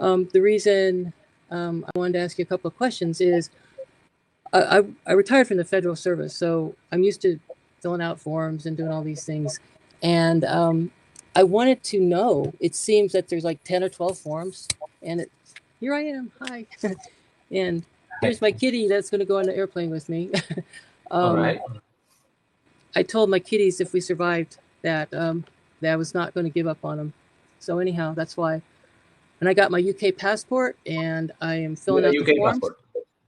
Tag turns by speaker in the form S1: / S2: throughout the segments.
S1: The reason I wanted to ask you a couple of questions is I retired from the federal service, so I'm used to filling out forms and doing all these things. And I wanted to know, it seems that there's like 10 or 12 forms, and here I am, hi. And here's my kitty that's going to go on the airplane with me.
S2: All right.
S1: I told my kitties if we survived that that I was not going to give up on them. So anyhow, that's why. And I got my UK passport, and I am filling out the
S2: UK
S1: forms.
S2: passport.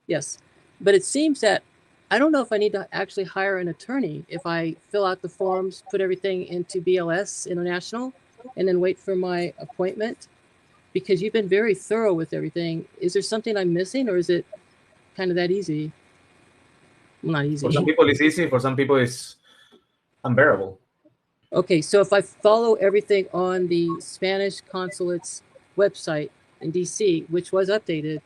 S1: Yes, but it seems that I don't know if I need to actually hire an attorney if I fill out the forms, put everything into BLS International, and then wait for my appointment. Because you've been very thorough with everything. Is there something I'm missing, or is it kind of that easy? Well, not easy.
S2: For some people, it's easy. For some people, it's unbearable.
S1: Okay, so if I follow everything on the Spanish consulate's website in DC, which was updated,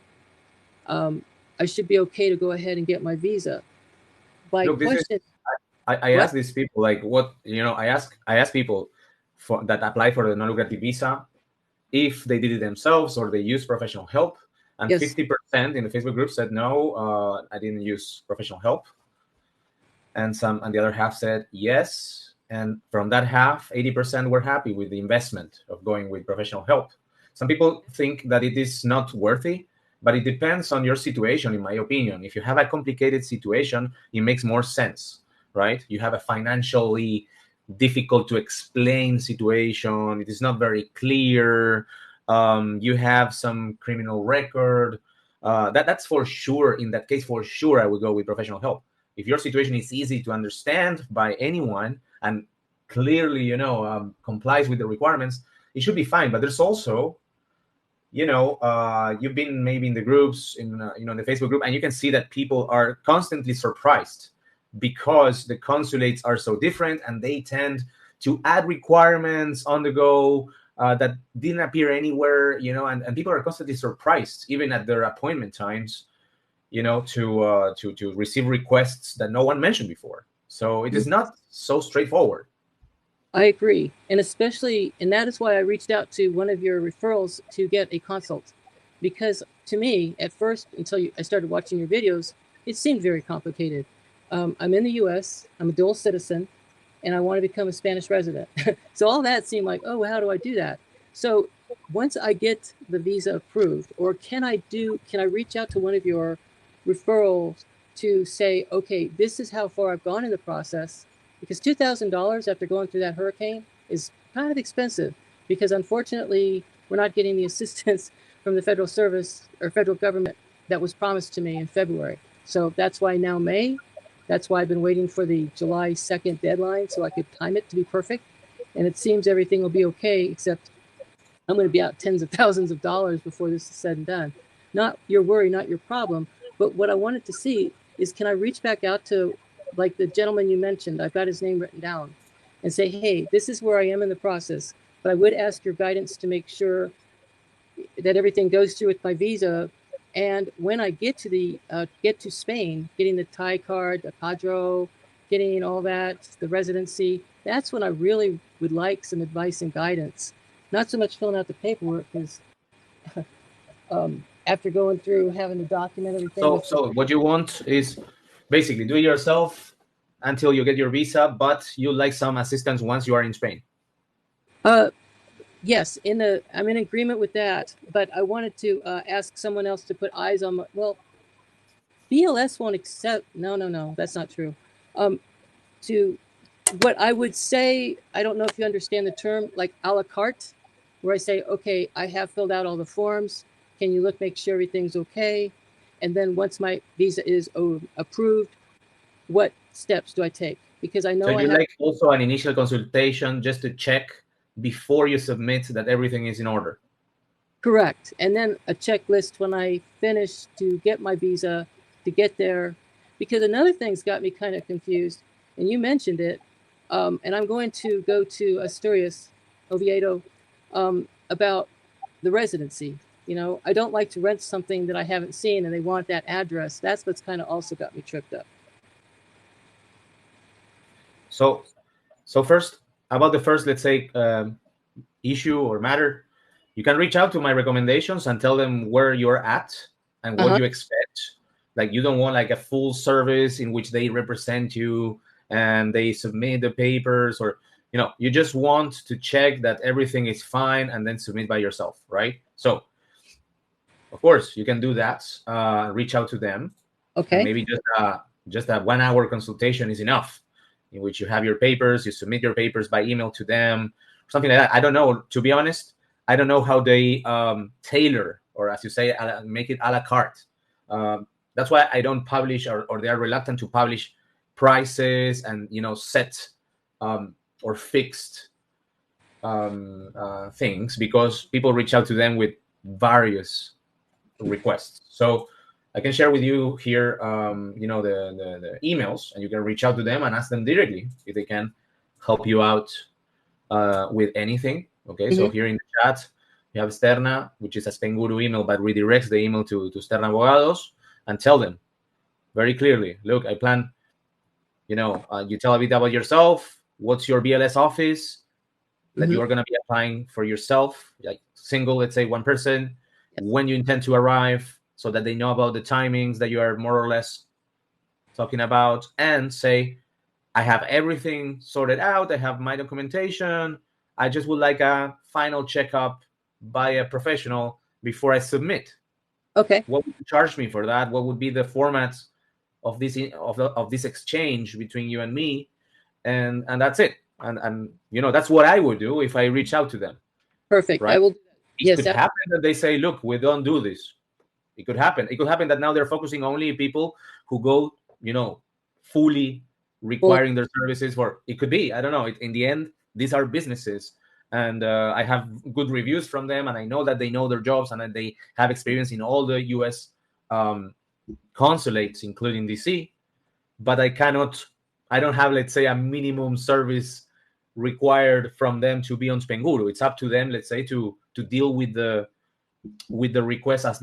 S1: I should be okay to go ahead and get my visa. By
S2: Look,
S1: question,
S2: I
S1: what?
S2: ask these people, like, what, I ask people that apply for the non-lucrative visa if they did it themselves or they use professional help. And
S1: Yes.
S2: 50% in the Facebook group said, no, I didn't use professional help. And the other half said yes. And from that half, 80% were happy with the investment of going with professional help. Some people think that it is not worthy, but it depends on your situation, in my opinion. If you have a complicated situation, it makes more sense, right? You have a financially difficult to explain situation. It is not very clear. You have some criminal record. That's for sure. In that case, for sure, I would go with professional help. If your situation is easy to understand by anyone and clearly, complies with the requirements, it should be fine. But there's also, you've been maybe in the groups, in the Facebook group, and you can see that people are constantly surprised because the consulates are so different and they tend to add requirements on the go that didn't appear anywhere, and people are constantly surprised, even at their appointment times, to receive requests that no one mentioned before. So it is not so straightforward.
S1: I agree. And that is why I reached out to one of your referrals to get a consult. Because to me, at first, until I started watching your videos, it seemed very complicated. I'm in the US, I'm a dual citizen, and I want to become a Spanish resident. So all that seemed like, oh, well, how do I do that? So once I get the visa approved, or can I reach out to one of your referrals to say, okay, this is how far I've gone in the process? Because $2,000 after going through that hurricane is kind of expensive, because unfortunately we're not getting the assistance from the federal service or federal government that was promised to me in February. So that's why now May, that's why I've been waiting for the July 2nd deadline so I could time it to be perfect. And it seems everything will be okay, except I'm going to be out tens of thousands of dollars before this is said and done. Not your worry, not your problem. But what I wanted to see is, can I reach back out to, like the gentleman you mentioned, I've got his name written down, and say, hey, this is where I am in the process, but I would ask your guidance to make sure that everything goes through with my visa. And when I get to Spain, getting the Thai card, the Padro, getting all that, the residency, that's when I really would like some advice and guidance. Not so much filling out the paperwork, because after going through having to document everything.
S2: So what you want is basically do it yourself until you get your visa, but you like some assistance once you are in Spain.
S1: Yes, I'm in agreement with that, but I wanted to ask someone else to put eyes on BLS won't accept. No, that's not true. To what I would say, I don't know if you understand the term, like a la carte, where I say, okay, I have filled out all the forms. Can you make sure everything's okay? And then once my visa is approved, what steps do I take? Because I know
S2: so you like also an initial consultation just to check before you submit that everything is in order.
S1: Correct. And then a checklist when I finish to get my visa to get there. Because another thing's got me kind of confused, and you mentioned it, and I'm going to go to Asturias, Oviedo, about the residency. I don't like to rent something that I haven't seen and they want that address. That's what's kind of also got me tripped up.
S2: So first, about the first, let's say, issue or matter, you can reach out to my recommendations and tell them where you're at and what
S1: Uh-huh.
S2: you expect. Like, you don't want like a full service in which they represent you and they submit the papers, or you just want to check that everything is fine and then submit by yourself, right? So of course you can do that. Reach out to them, and
S1: Okay.
S2: maybe just a 1 hour consultation is enough, in which you have your papers, you submit your papers by email to them, something like that. I don't know, to be honest. I don't know how they tailor, or as you say, make it a la carte. That's why I don't publish, or they are reluctant to publish prices and set or fixed things, because people reach out to them with various requests. So I can share with you here, the emails, and you can reach out to them and ask them directly if they can help you out with anything. Okay, so
S1: Mm-hmm.
S2: here in the chat, you have Sterna, which is a Spainguru email, but redirects the email to Sterna Abogados, and tell them very clearly, look, I plan, you tell a bit about yourself, what's your BLS office that
S1: Mm-hmm.
S2: you are going to be applying for yourself, like single, let's say one person,
S1: Yes.
S2: when you intend to arrive, so that they know about the timings that you are more or less talking about, and say, I have everything sorted out, I have my documentation, I just would like a final checkup by a professional before I submit.
S1: Okay.
S2: What would you charge me for that? What would be the format of this exchange between you and me? And that's it. And that's what I would do if I reach out to them,
S1: Perfect. I
S2: right?
S1: will do that.
S2: It
S1: Yes.
S2: could happen that they say, look, we don't do this. It could happen. It could happen that now they're focusing only people who go, fully
S1: Well,
S2: requiring their services for. It could be. I don't know. In the end, these are businesses, and I have good reviews from them, and I know that they know their jobs, and that they have experience in all the U.S. Consulates, including DC. But I don't have, let's say, a minimum service required from them to be on Spainguru. It's up to them, let's say, to deal with the request as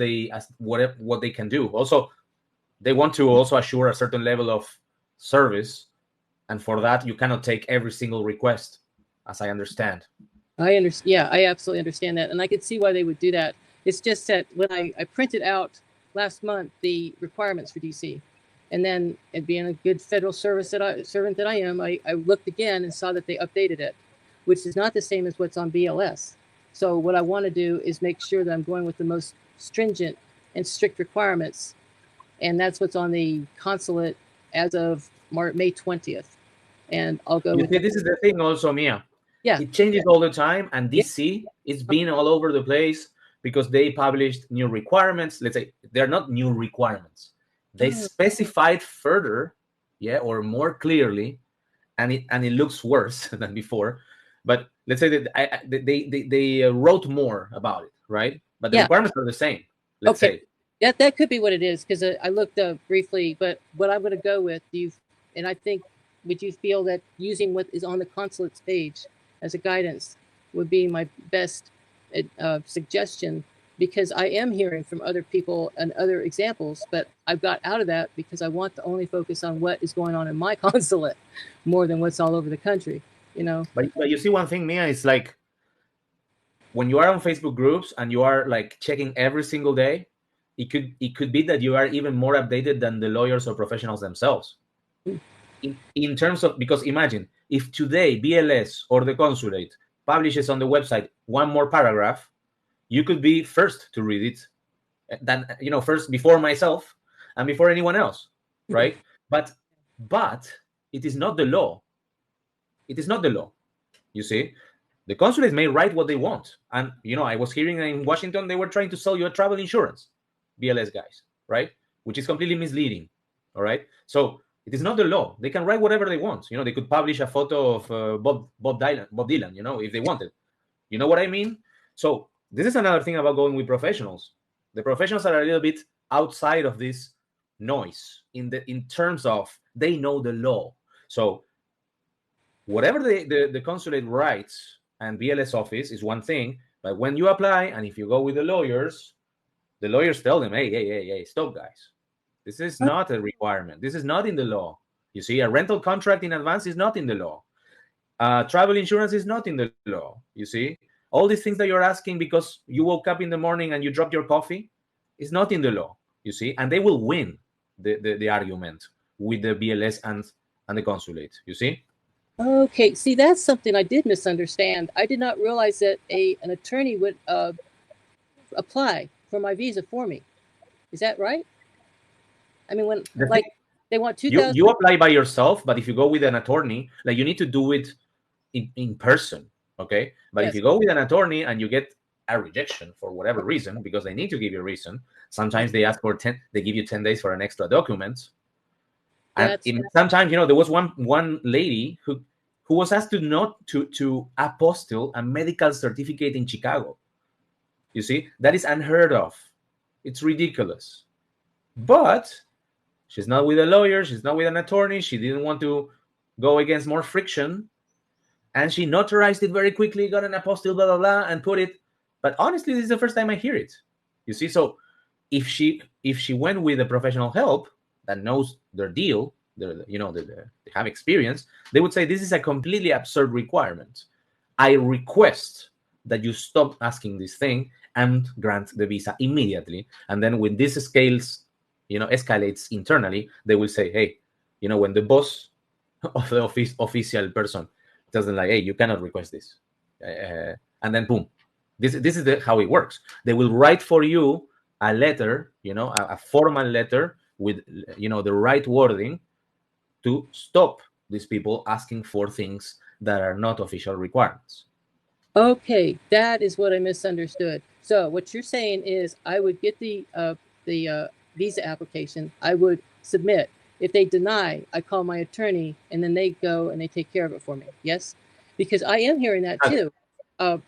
S2: what they can do. Also, they want to also assure a certain level of service, and for that you cannot take every single request, as I understand.
S1: I understand. Yeah, I absolutely understand that, and I could see why they would do that. It's just that when I printed out last month the requirements for DC, and then it being a good federal servant that I am, I looked again and saw that they updated it, which is not the same as what's on BLS. So what I want to do is make sure that I'm going with the most stringent and strict requirements, and that's what's on the consulate as of May 20th, and I'll go
S2: You
S1: with
S2: see,
S1: that.
S2: this is the thing also, Mia.
S1: Yeah,
S2: It changes all the time, and
S1: yeah,
S2: DC it's been all over the place because they published new requirements. Let's say they're not new requirements, they
S1: oh,
S2: specified further, or more clearly, and it looks worse than before. But let's say that they wrote more about it, right? But the
S1: yeah.
S2: requirements are the same. Let's
S1: Okay,
S2: say.
S1: that could be what it is, because I looked up briefly. But what I'm going to go with, and I think, would you feel that using what is on the consulate's page as a guidance would be my best suggestion? Because I am hearing from other people and other examples, but I've got out of that because I want to only focus on what is going on in my consulate more than what's all over the country.
S2: But you see, one thing, Mia, is like when you are on Facebook groups and you are like checking every single day, it could be that you are even more updated than the lawyers or professionals themselves. In terms of, because imagine if today BLS or the consulate publishes on the website one more paragraph, you could be first to read it, than first, before myself and before anyone else, right? But it is not the law. It is not the law. You see, the consulates may write what they want, and I was hearing in Washington they were trying to sell you a travel insurance, BLS guys, right? Which is completely misleading. All right, so it is not the law. They can write whatever they want. They could publish a photo of Bob Dylan, if they wanted. You know what I mean? So this is another thing about going with professionals. The professionals are a little bit outside of this noise in terms of they know the law. So whatever the consulate writes and BLS office is one thing, but when you apply and if you go with the lawyers tell them, hey, stop, guys. This is not a requirement. This is not in the law. You see, a rental contract in advance is not in the law. Travel insurance is not in the law. You see, All these things that you're asking because you woke up in the morning and you dropped your coffee is not in the law, you see, and they will win the argument with the BLS and the consulate, you see.
S1: Okay, see, that's something I did misunderstand. I did not realize that an attorney would apply for my visa for me. Is that right? I mean, when
S2: The thing,
S1: like they want
S2: you
S1: 2,000.
S2: apply by yourself, but if you go with an attorney, like you need to do it in person, okay? But if
S1: Yes,
S2: you go with an attorney and you get a rejection for whatever reason, because they need to give you a reason, sometimes they ask for 10, they give you 10 days for an extra document. And
S1: that's
S2: sometimes, there was one lady who was asked to not to apostille a medical certificate in Chicago. You see, that is unheard of. It's ridiculous. But she's not with a lawyer, she's not with an attorney, she didn't want to go against more friction, and she notarized it very quickly, got an apostille, blah blah blah, and put it. But honestly, this is the first time I hear it. You see, so if she went with a professional help that knows their deal, they have experience, they would say this is a completely absurd requirement. I request that you stop asking this thing and grant the visa immediately. And then when this escalates internally, they will say, hey, when the boss of the official person tells them like, hey, you cannot request this, and then boom, this is how it works. They will write for you a letter, a formal letter with the right wording to stop these people asking for things that are not official requirements.
S1: okay. That is what I misunderstood. So what you're saying is, I would get the visa application. I would submit. If they deny, I call my attorney, and then they go and they take care of it for me. Yes, because I am hearing that too.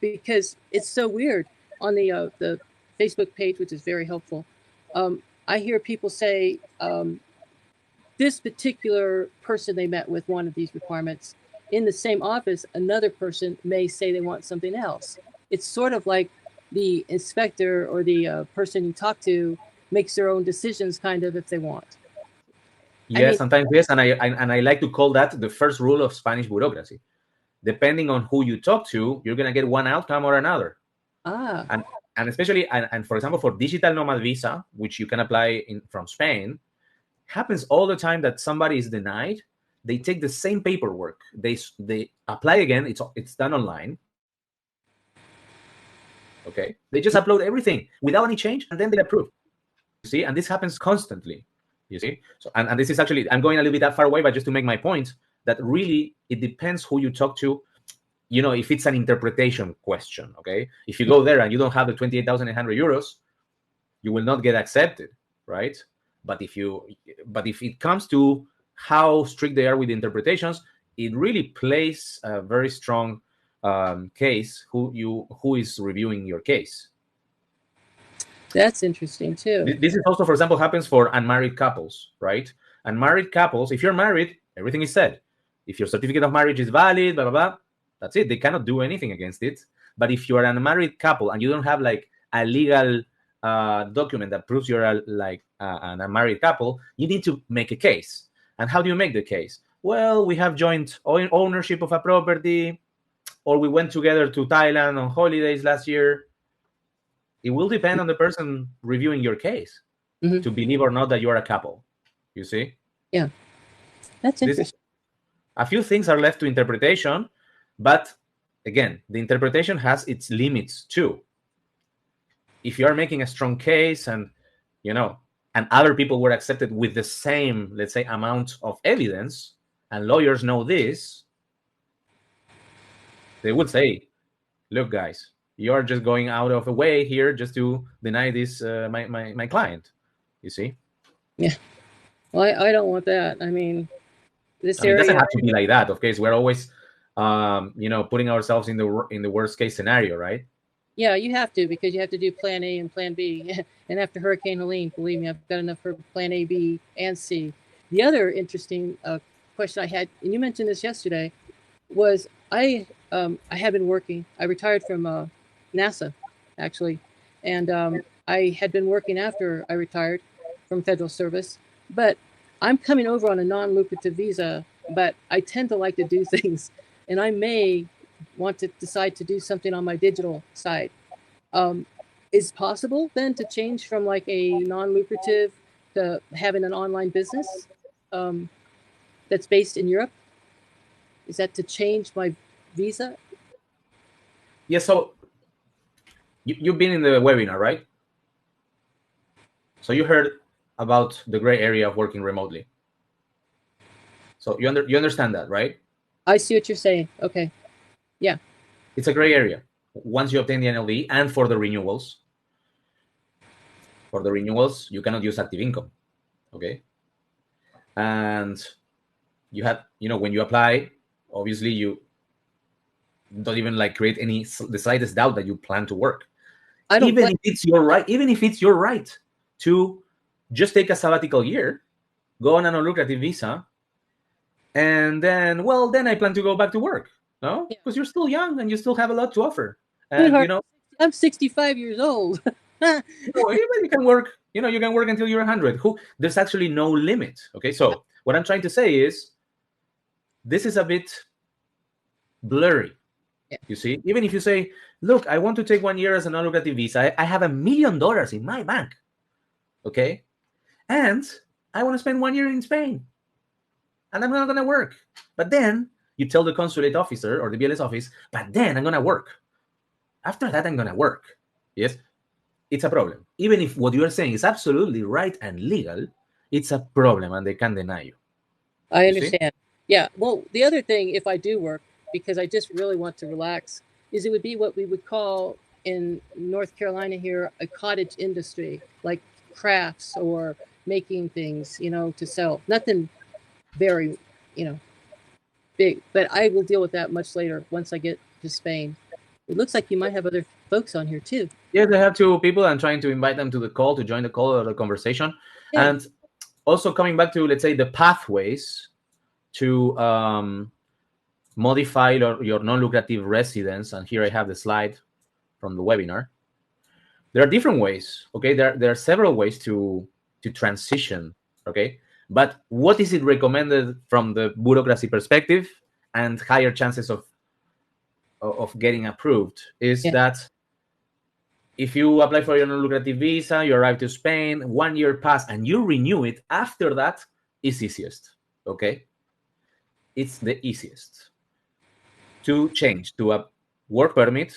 S1: Because it's so weird on the Facebook page, which is very helpful. I hear people say this particular person they met with wanted these requirements. In the same office, another person may say they want something else. It's sort of like the inspector or the person you talk to makes their own decisions, kind of, if they want. I
S2: Yes,
S1: mean,
S2: sometimes yes, and I like to call that the first rule of Spanish bureaucracy. Depending on who you talk to, you're gonna get one outcome or another.
S1: ah,
S2: And especially and for example, for digital nomad visa, which you can apply from Spain, happens all the time that somebody is denied. They take the same paperwork, they apply again. It's done online. Okay, they just upload everything without any change, and then they approve. You see, and this happens constantly. You see, so and this is actually, I'm going a little bit that far away, but just to make my point that really it depends who you talk to. If it's an interpretation question, okay, if you go there and you don't have the 28,800 euros, you will not get accepted, right? But if it comes to how strict they are with interpretations, it really plays a very strong case who is reviewing your case.
S1: that's interesting too.
S2: This is also, for example, happens for unmarried couples, right? Unmarried couples, if you're married, everything is said. If your certificate of marriage is valid, blah blah blah, that's it. They cannot do anything against it. But if you are an unmarried couple and you don't have like a legal document that proves you're an unmarried couple, you need to make a case. And how do you make the case? Well, we have joint ownership of a property, or we went together to Thailand on holidays last year. It will depend on the person reviewing your case to believe or not that you're a couple. You see?
S1: Yeah, that's interesting.
S2: A few things are left to interpretation, but again, the interpretation has its limits too. If you are making a strong case and other people were accepted with the same, let's say, amount of evidence, and lawyers know this, they would say, look guys, you're just going out of the way here just to deny this my client. You see?
S1: Yeah. Well, I don't want that. I mean, this
S2: It doesn't
S1: area.
S2: have to be like that. Of course, we're always putting ourselves in the worst case scenario, right?
S1: Yeah, you have to, because you have to do plan A and plan B. And after Hurricane Helene, believe me, I've got enough for plan A, B, and C. The other interesting question I had, and you mentioned this yesterday, was I had been working. I retired from NASA, actually, and I had been working after I retired from federal service. But I'm coming over on a non-lucrative visa, but I tend to like to do things, and I may want to decide to do something on my digital side, is possible then to change from like a non-lucrative to having an online business that's based in Europe? Is that to change my visa?
S2: Yeah, so you've been in the webinar, right? So you heard about the gray area of working remotely. So you understand that, right?
S1: I see what you're saying. Okay. Yeah.
S2: It's a gray area. Once you obtain the NLD and for the renewals, you cannot use active income. Okay. And you have, when you apply, obviously you don't even like create the slightest doubt that you plan to work.
S1: I don't
S2: Even if it's your right to just take a sabbatical year, go on a non-lucrative visa, and then I plan to go back to work. No, because you're still young and you still have a lot to offer. And
S1: Sweetheart, I'm 65 years old.
S2: even you can work. You can work until you're 100. There's actually no limit. Okay, so what I'm trying to say is, this is a bit blurry.
S1: Yeah.
S2: You see, even if you say, look, I want to take 1 year as a non-lucrative visa, I have $1 million in my bank. Okay, and I want to spend 1 year in Spain, and I'm not going to work. But then you tell the consulate officer or the BLS office, but then I'm going to work. After that, I'm going to work. Yes, it's a problem. Even if what you are saying is absolutely right and legal, it's a problem, and they can't deny you.
S1: I understand. Yeah. Well, the other thing, if I do work, because I just really want to relax, is it would be what we would call in North Carolina here a cottage industry, like crafts or making things, to sell. Nothing very, big, but I will deal with that much later once I get to Spain. It looks like you might have other folks on here too.
S2: Yes, I have 2 people. I'm trying to invite them to the call, to join the call or the conversation.
S1: Yeah.
S2: And also coming back to, let's say, the pathways to modify your non-lucrative residence. And here I have the slide from the webinar. There are different ways. Okay, there are several ways to transition. Okay, but what is it recommended from the bureaucracy perspective and higher chances of getting approved is that if you apply for your non-lucrative visa, you arrive to Spain, 1 year pass, and you renew it, after that is easiest. Okay, it's the easiest to change to a work permit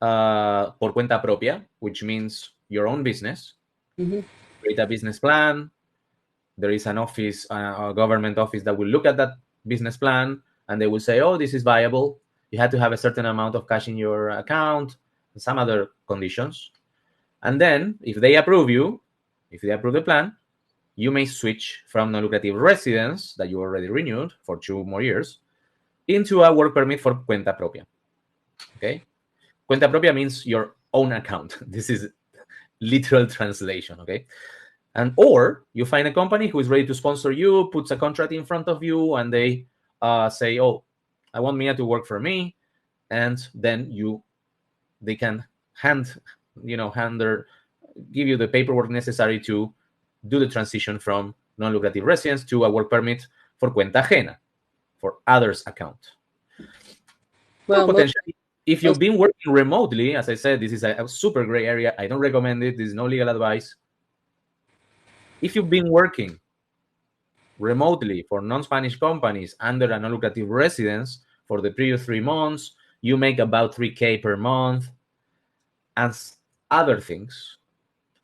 S2: por cuenta propia, which means your own business.
S1: Mm-hmm.
S2: Create a business plan. There is an office, a government office that will look at that business plan, and they will say, oh, this is viable. You have to have a certain amount of cash in your account and some other conditions. And then if they approve the plan, you may switch from non-lucrative residence that you already renewed for 2 more years into a work permit for cuenta propia. Okay? Cuenta propia means your own account. This is literal translation, okay? Or you find a company who is ready to sponsor you, puts a contract in front of you, and they say, oh, I want Mia to work for me. And then they can give you the paperwork necessary to do the transition from non-lucrative residence to a work permit for cuenta ajena, for others' account. Well, potentially, if you've been working remotely, as I said, this is a super gray area. I don't recommend it. This is no legal advice. If you've been working remotely for non-Spanish companies under a non-lucrative residence for the previous 3 months, you make about $3,000 per month. As other things,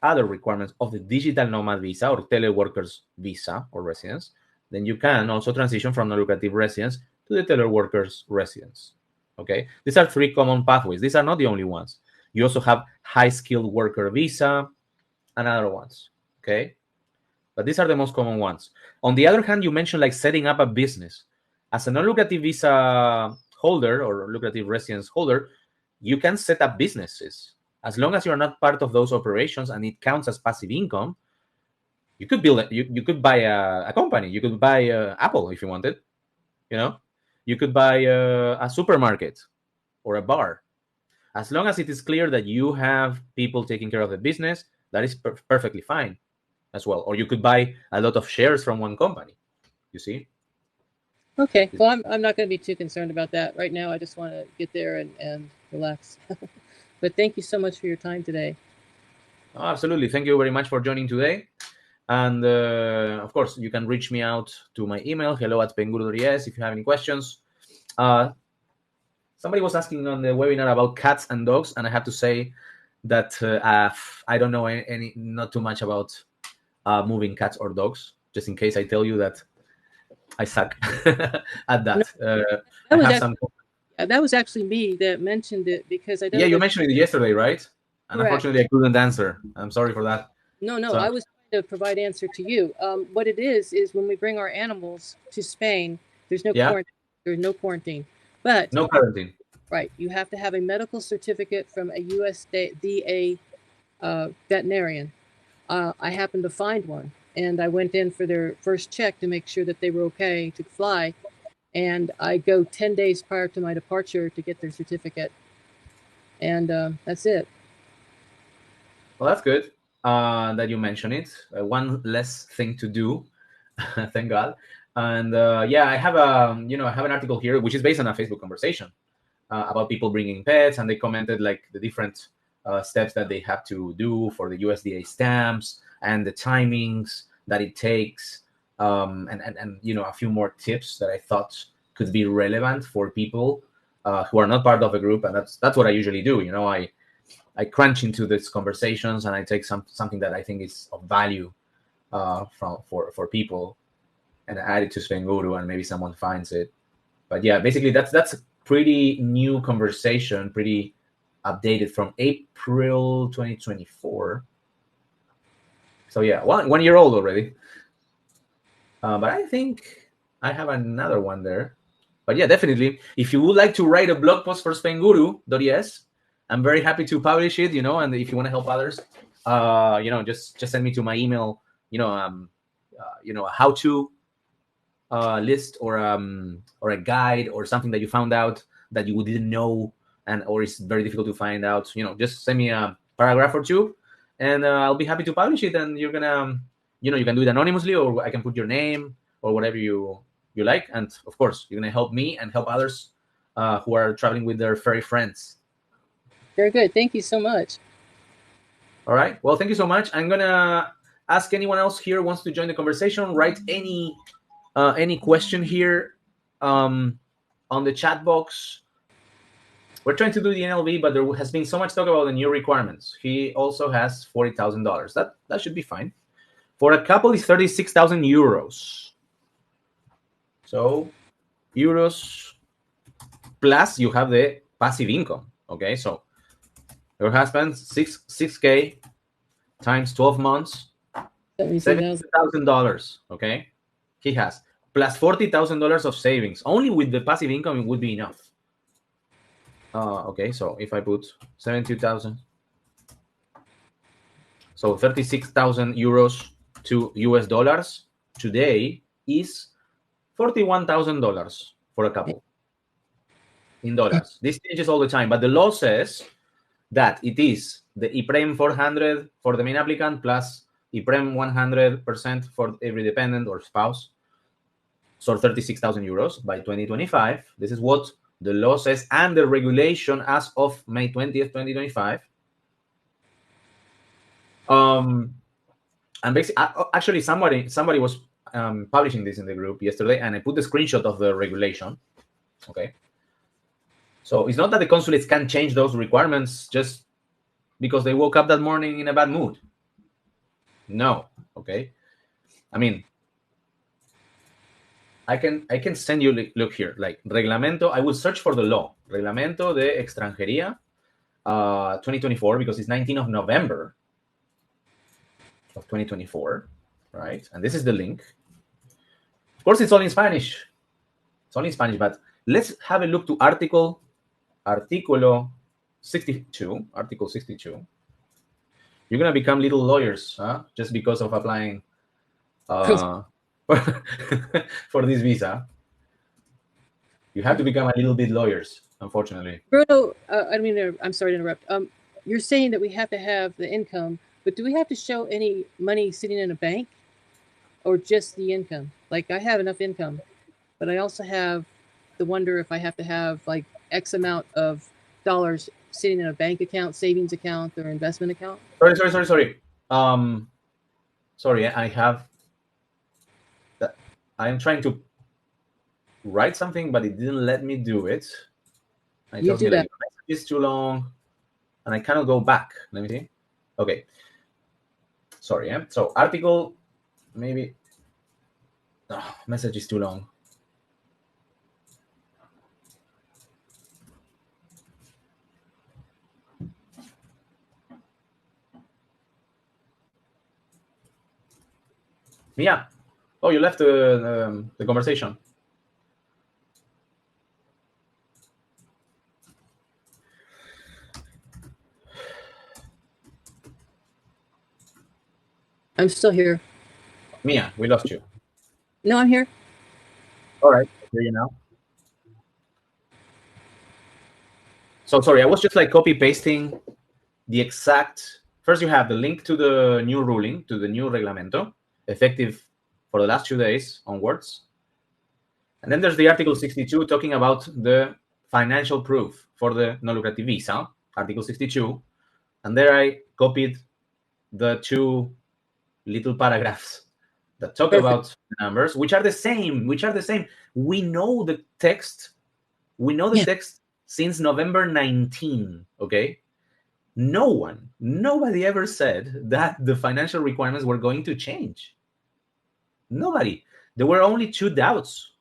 S2: other requirements of the digital nomad visa or teleworkers visa or residence, then you can also transition from non-lucrative residence to the teleworkers residence. Okay, these are 3 common pathways. These are not the only ones. You also have high-skilled worker visa and other ones. Okay, but these are the most common ones. On the other hand, you mentioned like setting up a business. As a non-lucrative visa holder or lucrative residence holder, you can set up businesses. As long as you're not part of those operations and it counts as passive income, you could build it. You could buy a company. You could buy Apple if you wanted. You could buy a supermarket or a bar. As long as it is clear that you have people taking care of the business, that is perfectly fine as well. Or you could buy a lot of shares from one company, you see?
S1: Okay. Well, I'm not going to be too concerned about that right now. I just want to get there and relax. But thank you so much for your time today.
S2: Oh, absolutely. Thank you very much for joining today. And of course, you can reach me out to my email, hello@spainguru.es, if you have any questions. Uh, Somebody was asking on the webinar about cats and dogs, and I have to say that I don't know any not too much about moving cats or dogs. Just in case I tell you that I suck at
S1: No,
S2: that. I
S1: that was
S2: have
S1: actually
S2: some.
S1: that was actually me that mentioned it because I
S2: Yeah,
S1: know
S2: you
S1: that
S2: mentioned it yesterday, right? And
S1: correct.
S2: unfortunately, I couldn't answer. I'm sorry for that.
S1: No,
S2: So
S1: I was trying to provide answer to you. What it is when we bring our animals to Spain, there's no
S2: yeah,
S1: quarantine. There's no quarantine, but
S2: no quarantine.
S1: right, you have to have a medical certificate from a USDA veterinarian. I happened to find one, and I went in for their first check to make sure that they were okay to fly. And I go 10 days prior to my departure to get their certificate, and that's it.
S2: Well, that's good that you mention it. One less thing to do, thank God. And yeah, I have I have an article here which is based on a Facebook conversation about people bringing pets, and they commented like the different steps that they have to do for the USDA stamps and the timings that it takes, and a few more tips that I thought could be relevant for people who are not part of a group, and that's what I usually do. I crunch into these conversations and I take something that I think is of value for people and add it to Spainguru, and maybe someone finds it. But yeah, basically that's a pretty new conversation, pretty updated from April 2024. So yeah, 1 year old already. But I think I have another one there. But yeah, definitely. If you would like to write a blog post for Spainguru.es, I'm very happy to publish it. And if you want to help others, just send me to my email. A how-to list or a guide or something that you found out that you didn't know or it's very difficult to find out. Just send me a paragraph or two, and I'll be happy to publish it. And you're gonna, you can do it anonymously, or I can put your name or whatever you like. And of course, you're gonna help me and help others who are traveling with their furry friends.
S1: Very good. Thank you so much.
S2: All right. Well, thank you so much. I'm gonna ask anyone else here wants to join the conversation. Write any question here on the chat box. We're trying to do the NLV, but there has been so much talk about the new requirements. He also has $40,000. That should be fine. For a couple, it's 36,000 euros. So euros plus you have the passive income. Okay, so your husband 6K times 12 months, $70,000. Okay, he has plus $40,000 of savings. Only with the passive income it would be enough. Okay, so if I put 70,000, so 36,000 euros to US dollars today is $41,000 for a couple in dollars. This changes all the time, but the law says that it is the IPREM 400 for the main applicant plus IPREM 100% for every dependent or spouse. So 36,000 euros by 2025. This is what the law says and the regulation as of May 20th, 2025. And basically, actually, somebody was publishing this in the group yesterday, and I put the screenshot of the regulation. Okay. So it's not that the consulates can change those requirements just because they woke up that morning in a bad mood. No. Okay. I mean, I can send you, look here, like reglamento. I will search for the law, reglamento de extranjería 2024, because it's 19th of November of 2024, right? And this is the link. Of course, it's all in Spanish. It's only in Spanish, but let's have a look to article 62. Article 62. You're gonna become little lawyers, huh? Just because of applying for this visa. You have to become a little bit lawyers, unfortunately.
S1: Bruno, I'm sorry to interrupt. You're saying that we have to have the income, but do we have to show any money sitting in a bank, or just the income? Like I have enough income. but I also have the wonder if I have to have like X amount of dollars sitting in a bank account, savings account, or investment account.
S2: Sorry. Sorry, I have that. I'm trying to write something, but it didn't let me do it. It
S1: You
S2: tells
S1: do
S2: me like
S1: that.
S2: your message is too long, and I cannot go back. Let me see. Okay. Sorry. Yeah. So article, maybe. Oh, message is too long. Mia. Oh, you left the conversation.
S1: I'm still here.
S2: Mia, we lost you.
S1: No, I'm here.
S2: All right. I hear you now. So sorry, I was just like copy pasting the exact. First, you have the link to the new ruling, to the new reglamento, effective for the last 2 days onwards. And then there's the Article 62 talking about the financial proof for the non-lucrative visa, Article 62. And there I copied the two little paragraphs that talk
S1: Perfect.
S2: about numbers, which are the same. We know the text. We know the
S1: Yeah.
S2: text since November 19. Okay. Nobody ever said that the financial requirements were going to change. Nobody. There were only two doubts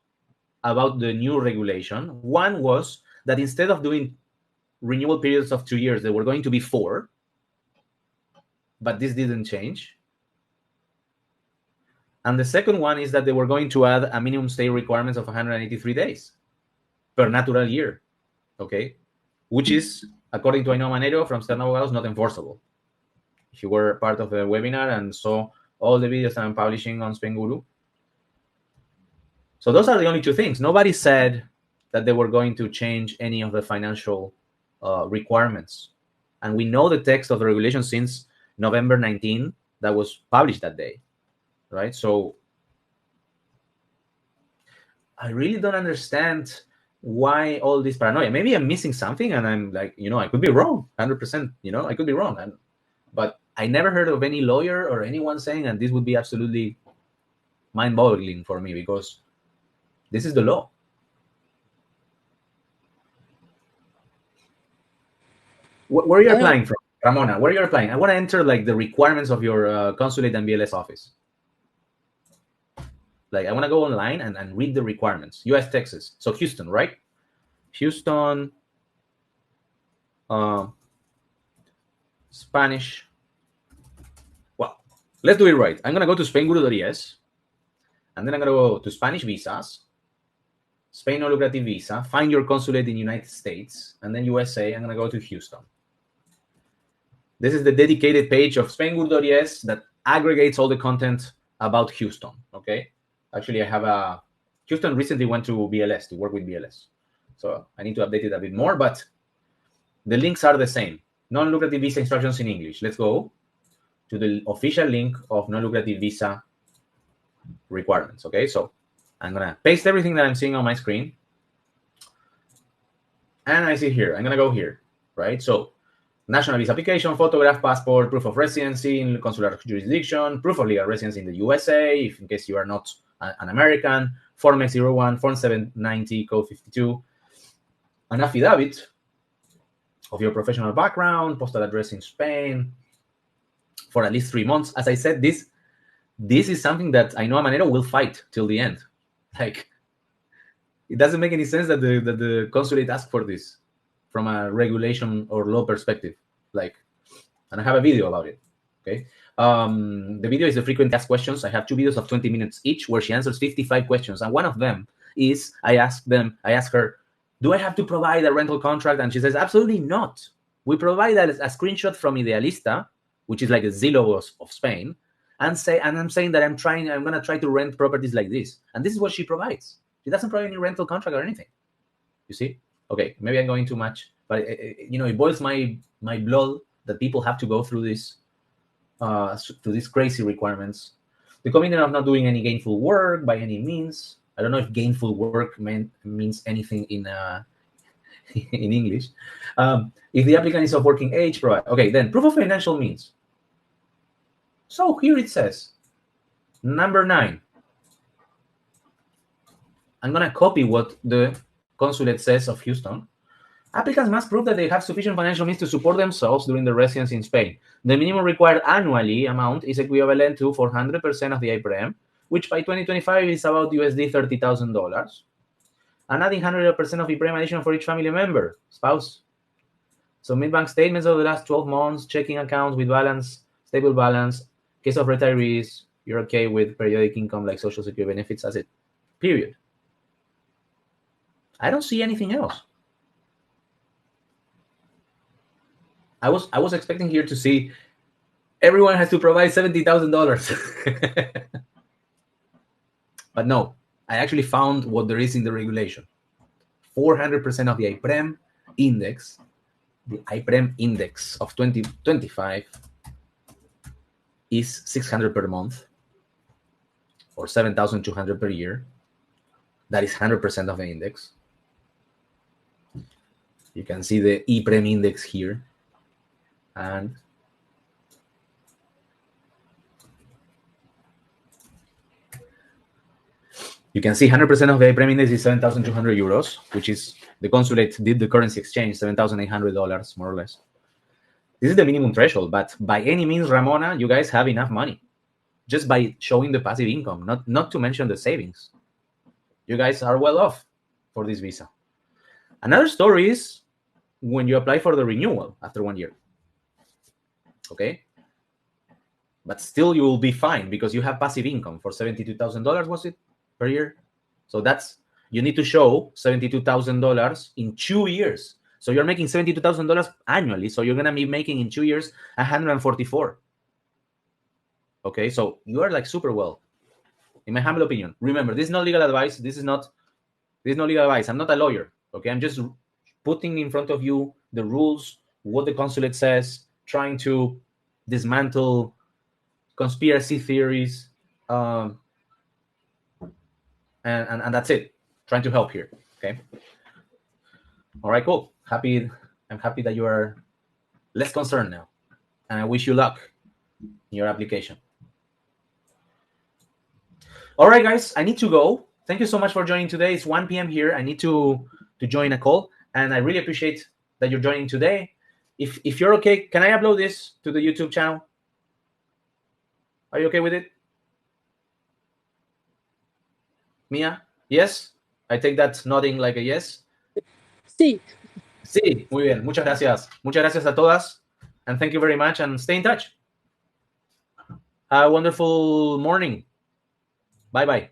S2: about the new regulation. One was that instead of doing renewal periods of 2 years, they were going to be 4, but this didn't change. And the second one is that they were going to add a minimum stay requirements of 183 days per natural year, okay? Which is, according to Ainhoa Manero from Stern Abogados, not enforceable. If you were part of the webinar and saw all the videos that I'm publishing on Spainguru. So those are the only two things. Nobody said that they were going to change any of the financial requirements. And we know the text of the regulation since November 19 that was published that day, right? So I really don't understand why all this paranoia. Maybe I'm missing something and I'm like, I could be wrong, 100%, I could be wrong. But I never heard of any lawyer or anyone saying, and this would be absolutely mind-boggling for me because this is the law. Where are you applying from, Ramona? Where are you applying? I want to enter like the requirements of your consulate and BLS office. Like I want to go online and read the requirements. U.S. Texas, so Houston, right? Houston, Spanish. Well, let's do it right. I'm gonna go to Spainguru.es, and then I'm gonna go to Spanish visas, Spain or lucrative visa. Find your consulate in United States, and then USA. I'm gonna go to Houston. This is the dedicated page of Spainguru.es that aggregates all the content about Houston. Okay. Actually, I have Houston recently went to BLS to work with BLS. So I need to update it a bit more, but the links are the same. Non-lucrative visa instructions in English. Let's go to the official link of non-lucrative visa requirements. Okay, so I'm going to paste everything that I'm seeing on my screen. And I see here, I'm going to go here, right? So national visa application, photograph, passport, proof of residency in consular jurisdiction, proof of legal residence in the USA, if in case you are not an American, Form X01, Form 790, Code 52, an affidavit of your professional background, postal address in Spain for at least 3 months. As I said, this is something that Ainhoa Manero will fight till the end. Like, it doesn't make any sense that the consulate asked for this from a regulation or law perspective. Like, and I have a video about it. Okay. The video is the frequently asked questions. I have 2 videos of 20 minutes each where she answers 55 questions. And one of them is, I ask her, do I have to provide a rental contract? And she says, absolutely not. We provide a screenshot from Idealista, which is like a Zillow of Spain, and I'm saying that I'm going to try to rent properties like this. And this is what she provides. She doesn't provide any rental contract or anything. You see? Okay, maybe I'm going too much, but it boils my blood that people have to go through this, to these crazy requirements. The commitment of not doing any gainful work by any means. I don't know if gainful work means anything in in English. If the applicant is of working age, provide. Okay, then proof of financial means. So here it says, number 9. I'm going to copy what the consulate says of Houston. Applicants must prove that they have sufficient financial means to support themselves during their residence in Spain. The minimum required annually amount is equivalent to 400% of the IPREM, which by 2025 is about USD $30,000. And adding 100% of IPREM additional for each family member, spouse. Submit bank statements of the last 12 months, checking accounts with balance, stable balance. Case of retirees, you're okay with periodic income like Social Security benefits, that's it. Period. I don't see anything else. I was expecting here to see everyone has to provide $70,000. But no, I actually found what there is in the regulation. 400% of the IPREM index, the IPREM index of 2025 is 600 per month or 7,200 per year. That is 100% of the index. You can see the IPREM index here. And you can see 100% of the IPREM index is 7,200 euros, which is the consulate did the currency exchange, $7,800 more or less. This is the minimum threshold, but by any means, Ramona, you guys have enough money just by showing the passive income, not to mention the savings. You guys are well off for this visa. Another story is when you apply for the renewal after 1 year. Okay? But still you will be fine because you have passive income for $72,000, was it, per year? So that's, you need to show $72,000 in 2 years. So you're making $72,000 annually. So you're going to be making in 2 years 144. Okay, so you are like super well, in my humble opinion. Remember, this is not legal advice. This is not legal advice. I'm not a lawyer. Okay, I'm just putting in front of you the rules, what the consulate says, trying to dismantle conspiracy theories, and that's it. Trying to help here. Okay. All right, cool. I'm happy that you are less concerned now, and I wish you luck in your application. All right, guys, I need to go. Thank you so much for joining today. It's 1 p.m. here. I need to join a call, and I really appreciate that you're joining today. If you're okay, can I upload this to the YouTube channel? Are you okay with it? Mia? Yes? I take that nodding like a yes.
S1: Sí.
S2: Sí, muy bien. Muchas gracias. Muchas gracias a todas. And thank you very much, and stay in touch. Have a wonderful morning. Bye-bye.